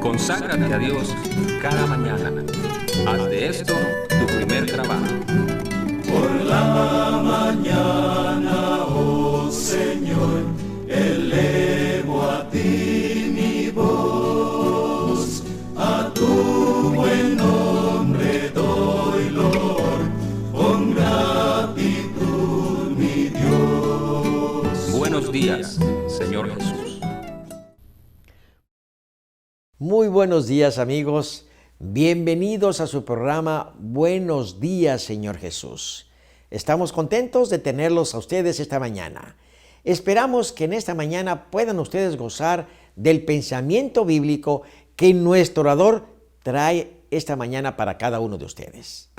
Conságrate a Dios cada mañana. Haz de esto tu primer trabajo. Por la mañana, oh Señor, elevo a ti mi voz. A tu buen nombre doy loor, con gratitud mi Dios. Buenos días, Señor Jesús. Muy buenos días, amigos. Bienvenidos a su programa Buenos días, Señor Jesús. Estamos contentos de tenerlos a ustedes esta mañana. Esperamos que en esta mañana puedan ustedes gozar del pensamiento bíblico que nuestro orador trae esta mañana para cada uno de ustedes.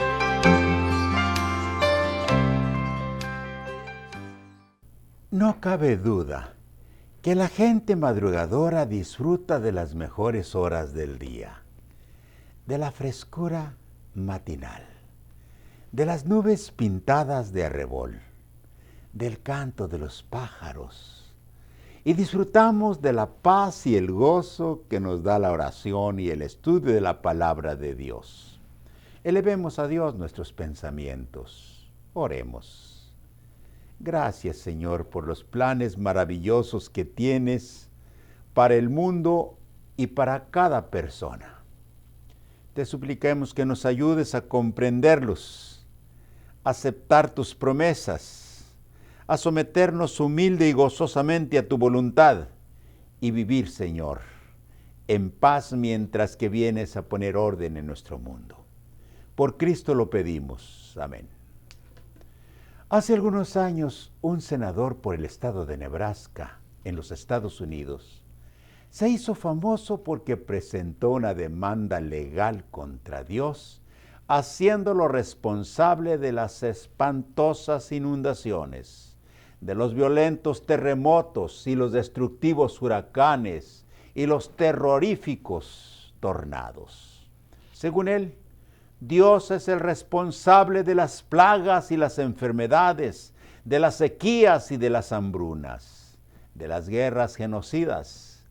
No cabe duda que la gente madrugadora disfruta de las mejores horas del día, de la frescura matinal, de las nubes pintadas de arrebol, del canto de los pájaros, y disfrutamos de la paz y el gozo que nos da la oración y el estudio de la palabra de Dios. Elevemos a Dios nuestros pensamientos. Oremos. Gracias, Señor, por los planes maravillosos que tienes para el mundo y para cada persona. Te suplicamos que nos ayudes a comprenderlos, a aceptar tus promesas, a someternos humilde y gozosamente a tu voluntad y vivir, Señor, en paz mientras que vienes a poner orden en nuestro mundo. Por Cristo lo pedimos. Amén. Hace algunos años, un senador por el estado de Nebraska, en los Estados Unidos, se hizo famoso porque presentó una demanda legal contra Dios, haciéndolo responsable de las espantosas inundaciones, de los violentos terremotos y los destructivos huracanes y los terroríficos tornados. Según él, Dios es el responsable de las plagas y las enfermedades, de las sequías y de las hambrunas, de las guerras genocidas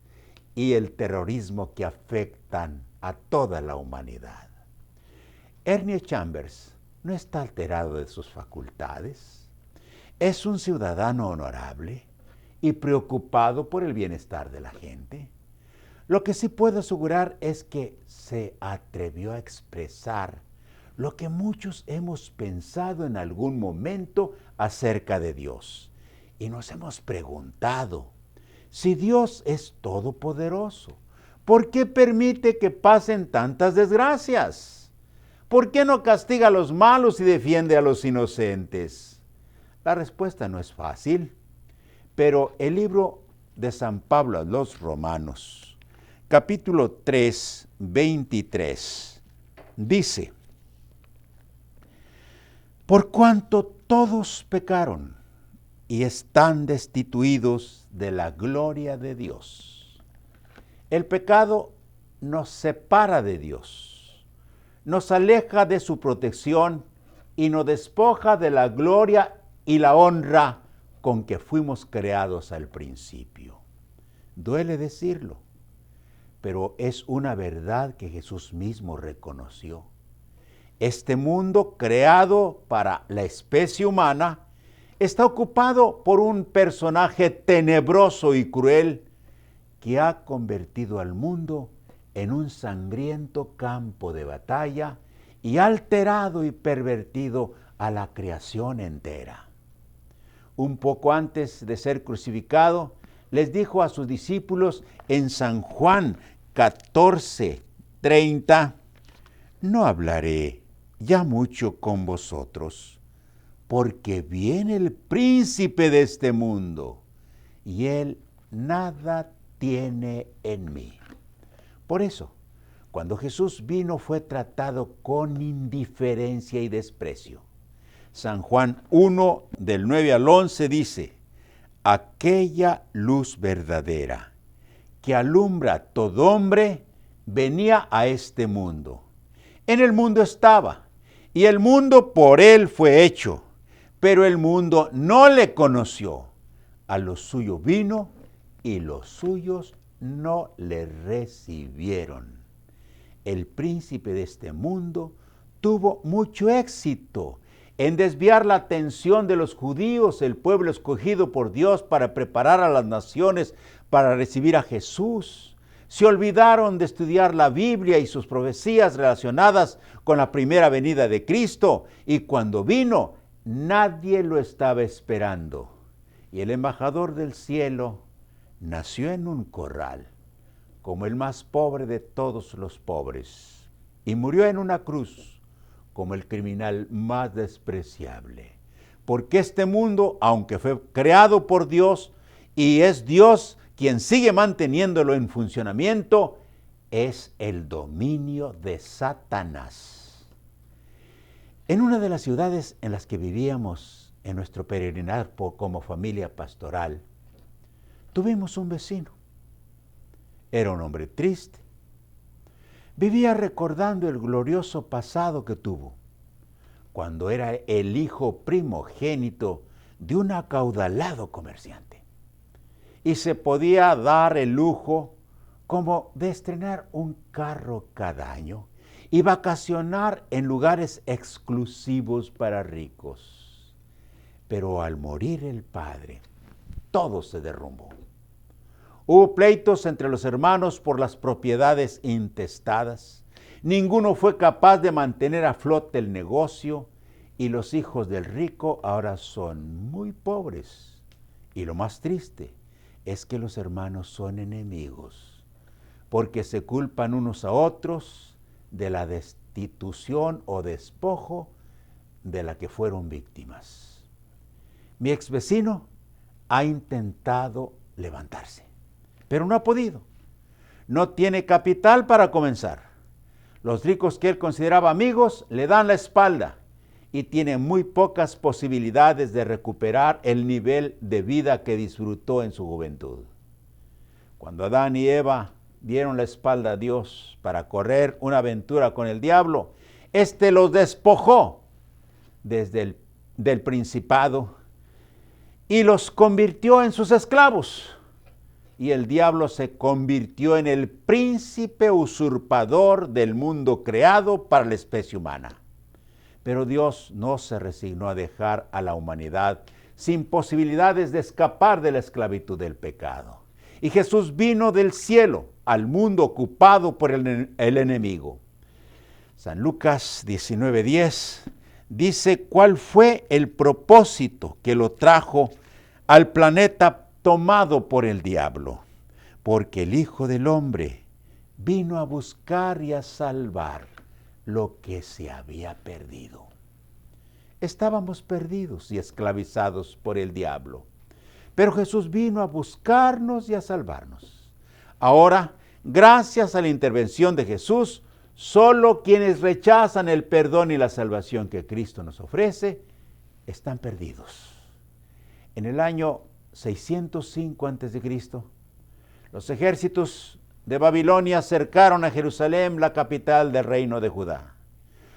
y el terrorismo que afectan a toda la humanidad. Ernie Chambers no está alterado de sus facultades. Es un ciudadano honorable y preocupado por el bienestar de la gente. Lo que sí puedo asegurar es que se atrevió a expresar lo que muchos hemos pensado en algún momento acerca de Dios. Y nos hemos preguntado, si Dios es todopoderoso, ¿por qué permite que pasen tantas desgracias? ¿Por qué no castiga a los malos y defiende a los inocentes? La respuesta no es fácil, pero el libro de San Pablo a los Romanos, capítulo 3, 23, dice: por cuanto todos pecaron y están destituidos de la gloria de Dios. El pecado nos separa de Dios, nos aleja de su protección y nos despoja de la gloria y la honra con que fuimos creados al principio. Duele decirlo, pero es una verdad que Jesús mismo reconoció. Este mundo creado para la especie humana está ocupado por un personaje tenebroso y cruel que ha convertido al mundo en un sangriento campo de batalla y ha alterado y pervertido a la creación entera. Un poco antes de ser crucificado, les dijo a sus discípulos en San Juan 14:30, no hablaré ya mucho con vosotros, porque viene el príncipe de este mundo, y él nada tiene en mí. Por eso, cuando Jesús vino, fue tratado con indiferencia y desprecio. San Juan 1, del 9 al 11 dice: aquella luz verdadera que alumbra a todo hombre venía a este mundo. En el mundo estaba, y el mundo por él fue hecho, pero el mundo no le conoció. A lo suyo vino, y los suyos no le recibieron. El príncipe de este mundo tuvo mucho éxito en desviar la atención de los judíos, el pueblo escogido por Dios para preparar a las naciones para recibir a Jesús. Se olvidaron de estudiar la Biblia y sus profecías relacionadas con la primera venida de Cristo, y cuando vino, nadie lo estaba esperando. Y el embajador del cielo nació en un corral, como el más pobre de todos los pobres, y murió en una cruz, como el criminal más despreciable. Porque este mundo, aunque fue creado por Dios, y es Dios quien sigue manteniéndolo en funcionamiento, es el dominio de Satanás. En una de las ciudades en las que vivíamos en nuestro peregrinar como familia pastoral, tuvimos un vecino. Era un hombre triste. Vivía recordando el glorioso pasado que tuvo, cuando era el hijo primogénito de un acaudalado comerciante. Y se podía dar el lujo como de estrenar un carro cada año y vacacionar en lugares exclusivos para ricos. Pero al morir el padre, todo se derrumbó. Hubo pleitos entre los hermanos por las propiedades intestadas. Ninguno fue capaz de mantener a flote el negocio y los hijos del rico ahora son muy pobres. Y lo más triste es que los hermanos son enemigos, porque se culpan unos a otros de la destitución o despojo de la que fueron víctimas. Mi ex vecino ha intentado levantarse, pero no ha podido. No tiene capital para comenzar. Los ricos que él consideraba amigos le dan la espalda y tiene muy pocas posibilidades de recuperar el nivel de vida que disfrutó en su juventud. Cuando Adán y Eva dieron la espalda a Dios para correr una aventura con el diablo, éste los despojó del principado y los convirtió en sus esclavos. Y el diablo se convirtió en el príncipe usurpador del mundo creado para la especie humana. Pero Dios no se resignó a dejar a la humanidad sin posibilidades de escapar de la esclavitud del pecado. Y Jesús vino del cielo al mundo ocupado por el enemigo. San Lucas 19:10 dice cuál fue el propósito que lo trajo al planeta tomado por el diablo. Porque el Hijo del Hombre vino a buscar y a salvar lo que se había perdido. Estábamos perdidos y esclavizados por el diablo, pero Jesús vino a buscarnos y a salvarnos. Ahora, gracias a la intervención de Jesús, solo quienes rechazan el perdón y la salvación que Cristo nos ofrece, están perdidos. En el año 605 a.C., los ejércitos de Babilonia cercaron a Jerusalén, la capital del reino de Judá.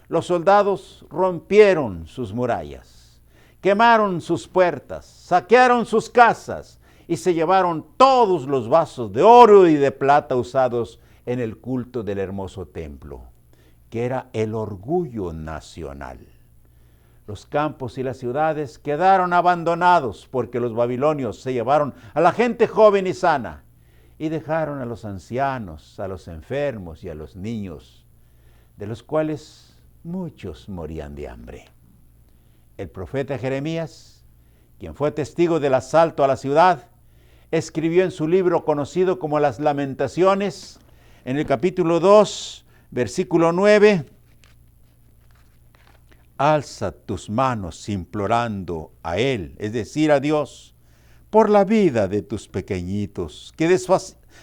Los soldados rompieron sus murallas, quemaron sus puertas, saquearon sus casas y se llevaron todos los vasos de oro y de plata usados en el culto del hermoso templo, que era el orgullo nacional. Los campos y las ciudades quedaron abandonados porque los babilonios se llevaron a la gente joven y sana y dejaron a los ancianos, a los enfermos y a los niños, de los cuales muchos morían de hambre. El profeta Jeremías, quien fue testigo del asalto a la ciudad, escribió en su libro conocido como Las Lamentaciones, en el capítulo 2, versículo 9, alza tus manos implorando a Él, es decir, a Dios, por la vida de tus pequeñitos, que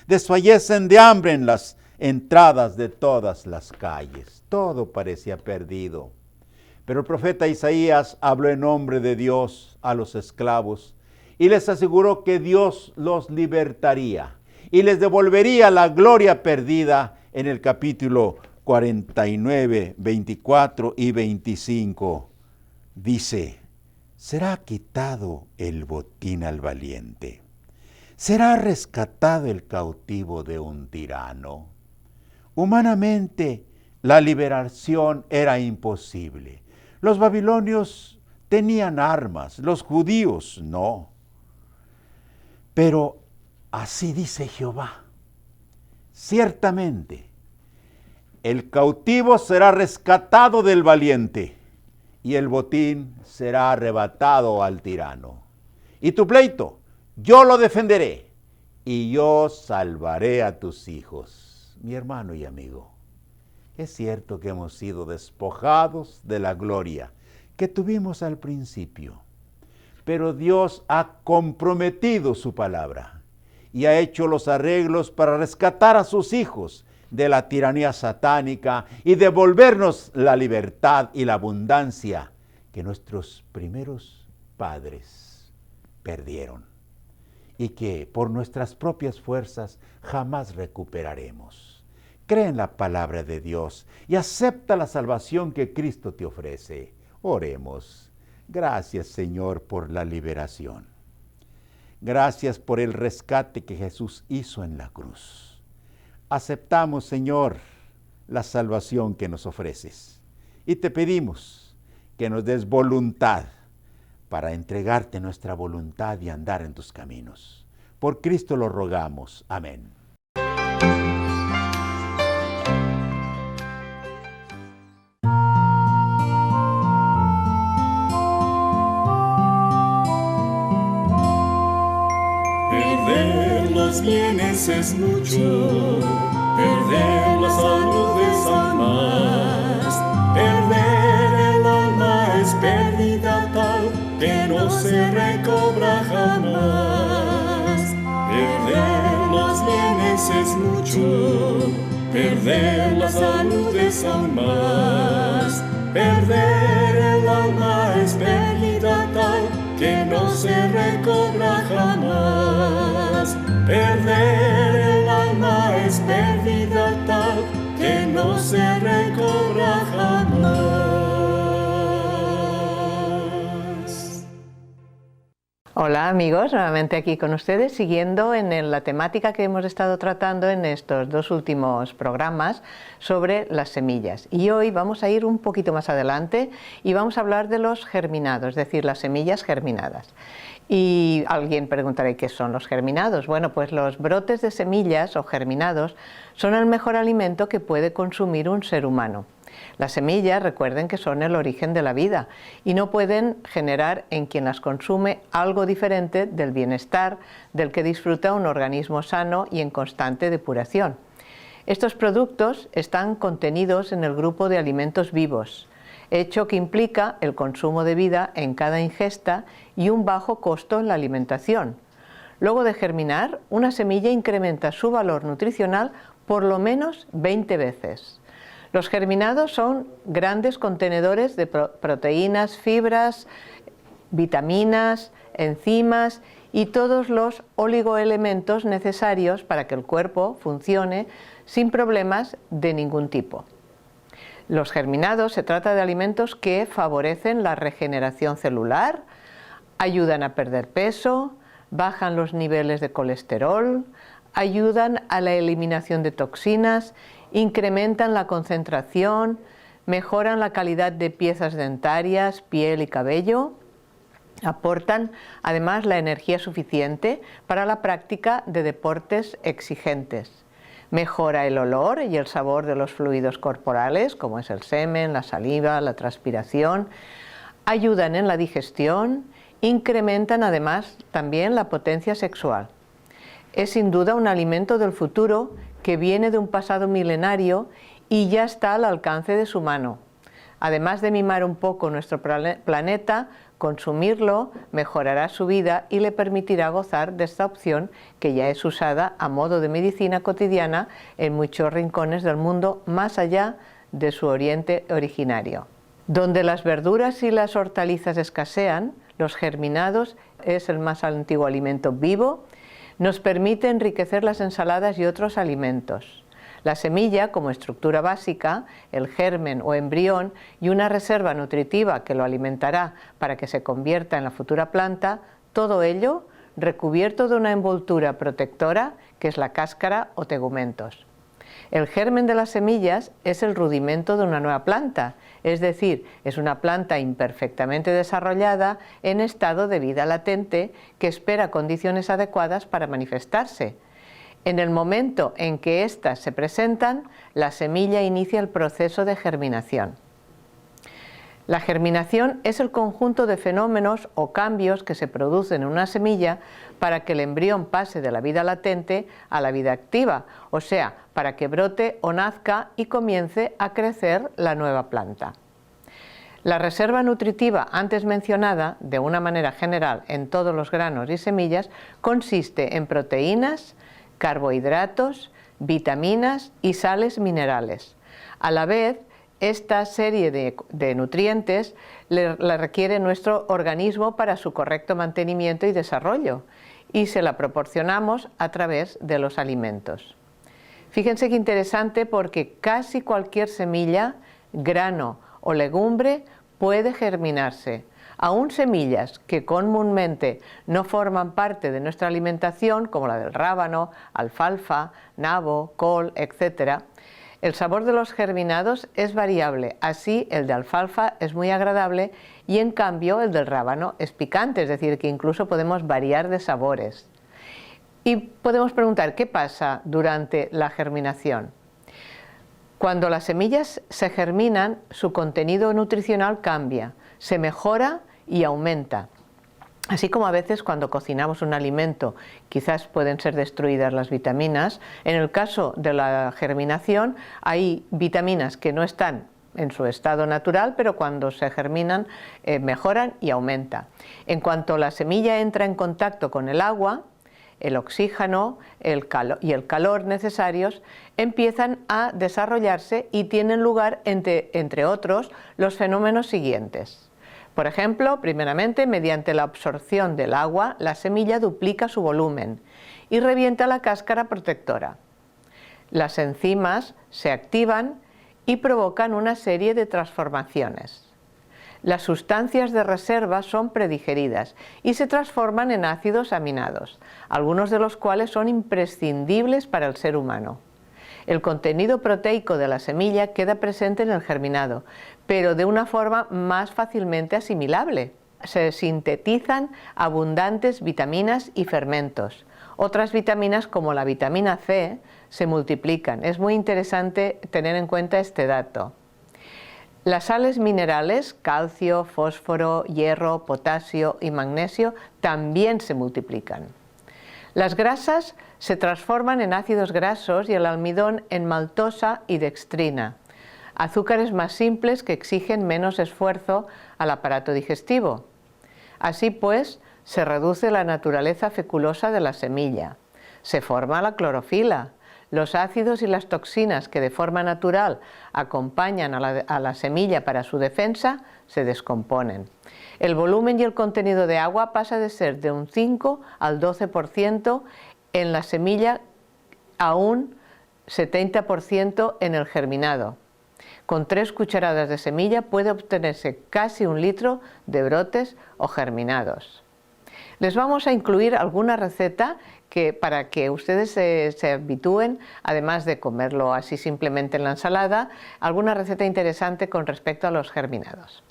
desfallecen de hambre en las entradas de todas las calles. Todo parecía perdido. Pero el profeta Isaías habló en nombre de Dios a los esclavos y les aseguró que Dios los libertaría y les devolvería la gloria perdida en el capítulo 49, 24 y 25. Dice: será quitado el botín al valiente, ¿Será rescatado el cautivo de un tirano? Humanamente, la liberación era imposible. Los babilonios tenían armas, los judíos no. Pero así dice Jehová: ciertamente, el cautivo será rescatado del valiente, y el botín será arrebatado al tirano. Y tu pleito, yo lo defenderé, y yo salvaré a tus hijos. Mi hermano y amigo, es cierto que hemos sido despojados de la gloria que tuvimos al principio, pero Dios ha comprometido su palabra y ha hecho los arreglos para rescatar a sus hijos de la tiranía satánica y devolvernos la libertad y la abundancia que nuestros primeros padres perdieron y que por nuestras propias fuerzas jamás recuperaremos. Cree en la palabra de Dios y acepta la salvación que Cristo te ofrece. Oremos. Gracias, Señor, por la liberación. Gracias por el rescate que Jesús hizo en la cruz. Aceptamos, Señor, la salvación que nos ofreces y te pedimos que nos des voluntad para entregarte nuestra voluntad y andar en tus caminos. Por Cristo lo rogamos. Amén. Perder los bienes es mucho, perder la salud es aún más, perder el alma es pérdida tal que no se recobra jamás. Perder los bienes es mucho, perder la salud es aún más, perder el alma es pérdida tal que no se recobra jamás. Perder el alma es pérdida tal que no se recobra jamás. Hola amigos, nuevamente aquí con ustedes, siguiendo en la temática que hemos estado tratando en estos dos últimos programas sobre las semillas. Y hoy vamos a ir un poquito más adelante y vamos a hablar de los germinados, es decir, las semillas germinadas. Y alguien preguntará, ¿qué son los germinados? Bueno, pues los brotes de semillas o germinados son el mejor alimento que puede consumir un ser humano. Las semillas, recuerden que son el origen de la vida y no pueden generar en quien las consume algo diferente del bienestar del que disfruta un organismo sano y en constante depuración. Estos productos están contenidos en el grupo de alimentos vivos, hecho que implica el consumo de vida en cada ingesta y un bajo costo en la alimentación. Luego de germinar, una semilla incrementa su valor nutricional por lo menos 20 veces. Los germinados son grandes contenedores de proteínas, fibras, vitaminas, enzimas y todos los oligoelementos necesarios para que el cuerpo funcione sin problemas de ningún tipo. Los germinados se trata de alimentos que favorecen la regeneración celular, ayudan a perder peso, bajan los niveles de colesterol, ayudan a la eliminación de toxinas, incrementan la concentración, mejoran la calidad de piezas dentarias, piel y cabello, aportan además la energía suficiente para la práctica de deportes exigentes. Mejora el olor y el sabor de los fluidos corporales, como es el semen, la saliva, la transpiración. Ayudan en la digestión, incrementan además también la potencia sexual. Es sin duda un alimento del futuro que viene de un pasado milenario y ya está al alcance de su mano. Además de mimar un poco nuestro planeta, consumirlo mejorará su vida y le permitirá gozar de esta opción que ya es usada a modo de medicina cotidiana en muchos rincones del mundo más allá de su oriente originario. Donde las verduras y las hortalizas escasean, los germinados es el más antiguo alimento vivo, nos permite enriquecer las ensaladas y otros alimentos. La semilla como estructura básica, el germen o embrión y una reserva nutritiva que lo alimentará para que se convierta en la futura planta, todo ello recubierto de una envoltura protectora que es la cáscara o tegumentos. El germen de las semillas es el rudimento de una nueva planta, es decir, es una planta imperfectamente desarrollada en estado de vida latente que espera condiciones adecuadas para manifestarse. En el momento en que éstas se presentan, la semilla inicia el proceso de germinación. La germinación es el conjunto de fenómenos o cambios que se producen en una semilla para que el embrión pase de la vida latente a la vida activa, o sea, para que brote o nazca y comience a crecer la nueva planta. La reserva nutritiva antes mencionada, de una manera general en todos los granos y semillas, consiste en proteínas, carbohidratos, vitaminas y sales minerales. A la vez, esta serie de nutrientes la requiere nuestro organismo para su correcto mantenimiento y desarrollo, y se la proporcionamos a través de los alimentos. Fíjense qué interesante, porque casi cualquier semilla, grano o legumbre puede germinarse. Aún semillas que comúnmente no forman parte de nuestra alimentación, como la del rábano, alfalfa, nabo, col, etc., el sabor de los germinados es variable, así el de alfalfa es muy agradable y en cambio el del rábano es picante, es decir, que incluso podemos variar de sabores. Y podemos preguntar, ¿qué pasa durante la germinación? Cuando las semillas se germinan, su contenido nutricional cambia, se mejora y aumenta. Así como a veces cuando cocinamos un alimento quizás pueden ser destruidas las vitaminas, en el caso de la germinación hay vitaminas que no están en su estado natural, pero cuando se germinan mejoran y aumenta. En cuanto la semilla entra en contacto con el agua, el oxígeno y el calor necesarios empiezan a desarrollarse y tienen lugar, entre otros, los fenómenos siguientes. Por ejemplo, primeramente, mediante la absorción del agua, la semilla duplica su volumen y revienta la cáscara protectora. Las enzimas se activan y provocan una serie de transformaciones. Las sustancias de reserva son predigeridas y se transforman en ácidos aminados, algunos de los cuales son imprescindibles para el ser humano. El contenido proteico de la semilla queda presente en el germinado, pero de una forma más fácilmente asimilable. Se sintetizan abundantes vitaminas y fermentos. Otras vitaminas, como la vitamina C, se multiplican. Es muy interesante tener en cuenta este dato. Las sales minerales, calcio, fósforo, hierro, potasio y magnesio, también se multiplican. Las grasas se transforman en ácidos grasos y el almidón en maltosa y dextrina, azúcares más simples que exigen menos esfuerzo al aparato digestivo. Así pues, se reduce la naturaleza feculosa de la semilla, se forma la clorofila, los ácidos y las toxinas que de forma natural acompañan a la semilla para su defensa se descomponen. El volumen y el contenido de agua pasa de ser de un 5 al 12% en la semilla a un 70% en el germinado. Con 3 cucharadas de semilla puede obtenerse casi 1 litro de brotes o germinados. Les vamos a incluir alguna receta para que ustedes se habitúen, además de comerlo así simplemente en la ensalada, alguna receta interesante con respecto a los germinados.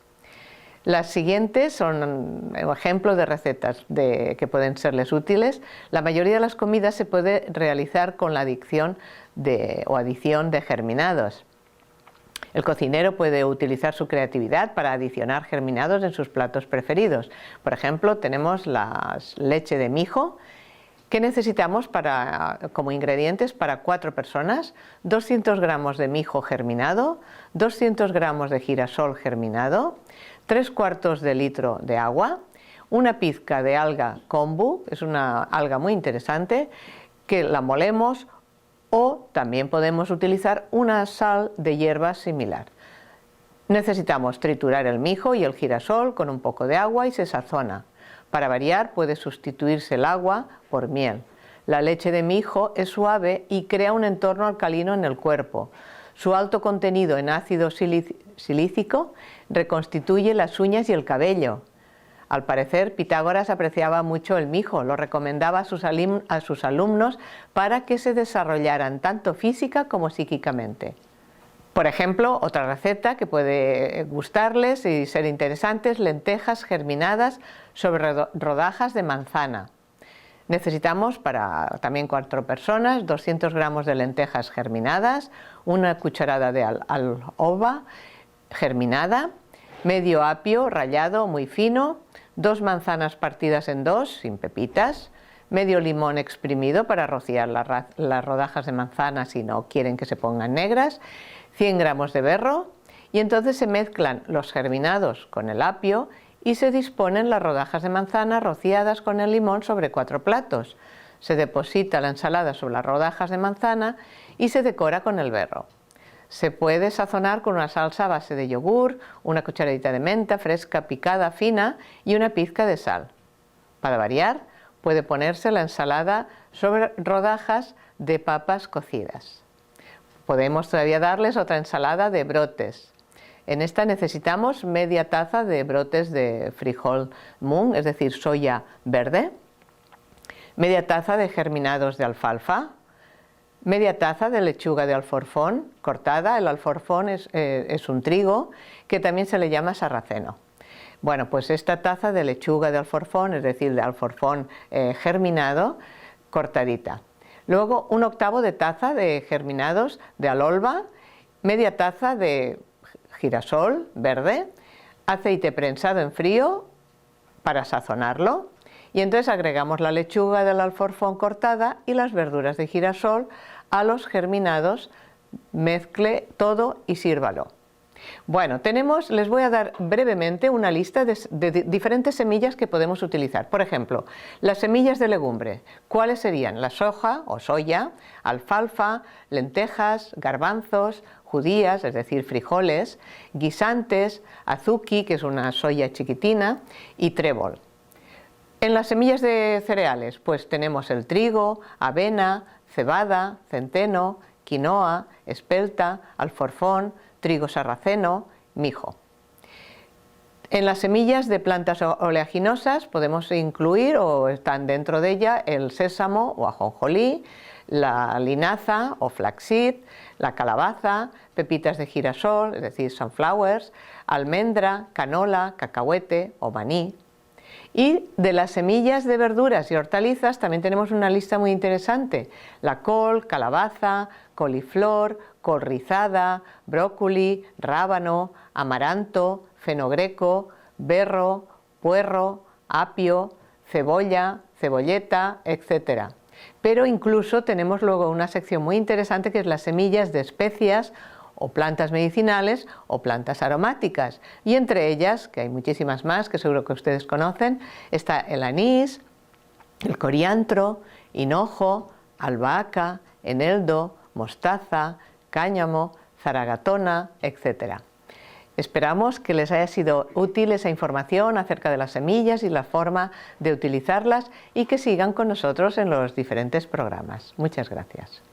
Las siguientes son ejemplos de recetas que pueden serles útiles. La mayoría de las comidas se puede realizar con la adición de germinados. El cocinero puede utilizar su creatividad para adicionar germinados en sus platos preferidos. Por ejemplo, tenemos la leche de mijo, que necesitamos como ingredientes para 4 personas: 200 gramos de mijo germinado, 200 gramos de girasol germinado, 3/4 de litro de agua, una pizca de alga kombu, es una alga muy interesante, que la molemos, o también podemos utilizar una sal de hierbas similar. Necesitamos triturar el mijo y el girasol con un poco de agua y se sazona. Para variar, puede sustituirse el agua por miel. La leche de mijo es suave y crea un entorno alcalino en el cuerpo. Su alto contenido en ácido silícico reconstituye las uñas y el cabello. Al parecer, Pitágoras apreciaba mucho el mijo, lo recomendaba a sus alumnos para que se desarrollaran tanto física como psíquicamente. Por ejemplo, otra receta que puede gustarles y ser interesante es lentejas germinadas sobre rodajas de manzana. Necesitamos para también 4 personas 200 gramos de lentejas germinadas, una cucharada de albahaca germinada, medio apio rallado muy fino, 2 manzanas partidas en 2 sin pepitas, medio limón exprimido para rociar las rodajas de manzana si no quieren que se pongan negras, 100 gramos de berro, y entonces se mezclan los germinados con el apio y se disponen las rodajas de manzana rociadas con el limón sobre 4 platos. Se deposita la ensalada sobre las rodajas de manzana y se decora con el berro. Se puede sazonar con una salsa a base de yogur, una cucharadita de menta fresca picada fina y una pizca de sal. Para variar, puede ponerse la ensalada sobre rodajas de papas cocidas. Podemos todavía darles otra ensalada de brotes. En esta necesitamos media taza de brotes de frijol mung, es decir, soya verde, media taza de germinados de alfalfa, media taza de lechuga de alforfón cortada. El alforfón es un trigo que también se le llama sarraceno. Bueno, pues esta taza de lechuga de alforfón, es decir, de alforfón germinado, cortadita. Luego 1/8 de taza de germinados de alolva, media taza de girasol verde, aceite prensado en frío para sazonarlo, y entonces agregamos la lechuga del alforfón cortada y las verduras de girasol a los germinados, mezcle todo y sírvalo. Bueno, les voy a dar brevemente una lista de diferentes semillas que podemos utilizar. Por ejemplo, las semillas de legumbre. ¿Cuáles serían? La soja o soya, alfalfa, lentejas, garbanzos, judías, es decir, frijoles, guisantes, azuki, que es una soya chiquitina, y trébol. En las semillas de cereales, pues tenemos el trigo, avena, cebada, centeno, quinoa, espelta, alforfón, trigo sarraceno, mijo. En las semillas de plantas oleaginosas podemos incluir, o están dentro de ella, el sésamo o ajonjolí, la linaza o flaxseed, la calabaza, pepitas de girasol, es decir, sunflowers, almendra, canola, cacahuete o maní. Y de las semillas de verduras y hortalizas también tenemos una lista muy interesante: la col, calabaza, coliflor, col rizada, brócoli, rábano, amaranto, fenogreco, berro, puerro, apio, cebolla, cebolleta, etc. Pero incluso tenemos luego una sección muy interesante que es las semillas de especias o plantas medicinales o plantas aromáticas, y entre ellas, que hay muchísimas más que seguro que ustedes conocen, está el anís, el coriandro, hinojo, albahaca, eneldo, mostaza, cáñamo, zaragatona, etc. Esperamos que les haya sido útil esa información acerca de las semillas y la forma de utilizarlas, y que sigan con nosotros en los diferentes programas. Muchas gracias.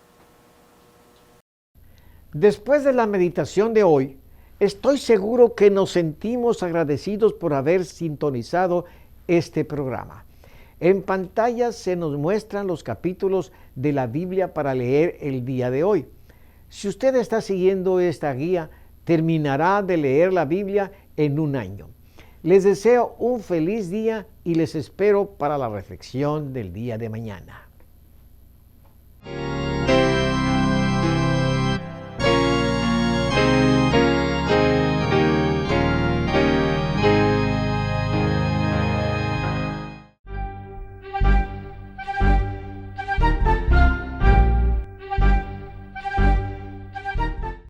Después de la meditación de hoy, estoy seguro que nos sentimos agradecidos por haber sintonizado este programa. En pantalla se nos muestran los capítulos de la Biblia para leer el día de hoy. Si usted está siguiendo esta guía, terminará de leer la Biblia en un año. Les deseo un feliz día y les espero para la reflexión del día de mañana.